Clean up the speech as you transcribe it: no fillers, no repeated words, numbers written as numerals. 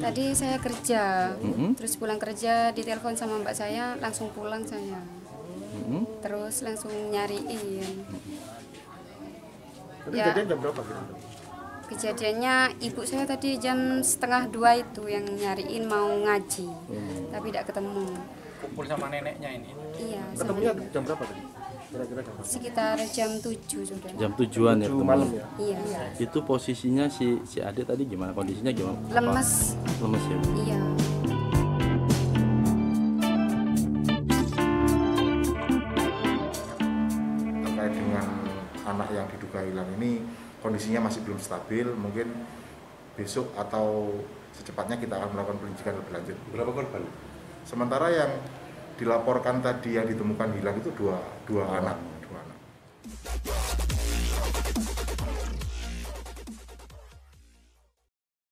Tadi saya kerja, terus pulang kerja ditelepon sama mbak saya, langsung pulang saya. Terus langsung nyariin. Tadi kejadian jam berapa? Kejadiannya ibu saya tadi jam 1:30 itu yang nyariin mau ngaji, tapi tidak ketemu. Kumpul sama neneknya ini. Iya, Ketemunya sama jam berapa tadi? Kira-kira jam berapa? sekitar jam 7 sudah. Jam 7-an ya 7 ketemu. malam ya? Iya, Itu posisinya si adik tadi gimana? Kondisinya gimana? lemes. Lemes ya. Iya. Terkait dengan anak yang diduga hilang ini kondisinya masih belum stabil, mungkin besok atau secepatnya kita akan melakukan penyelidikan lebih lanjut. Berapa korban? Sementara yang dilaporkan tadi yang ditemukan hilang itu dua anak.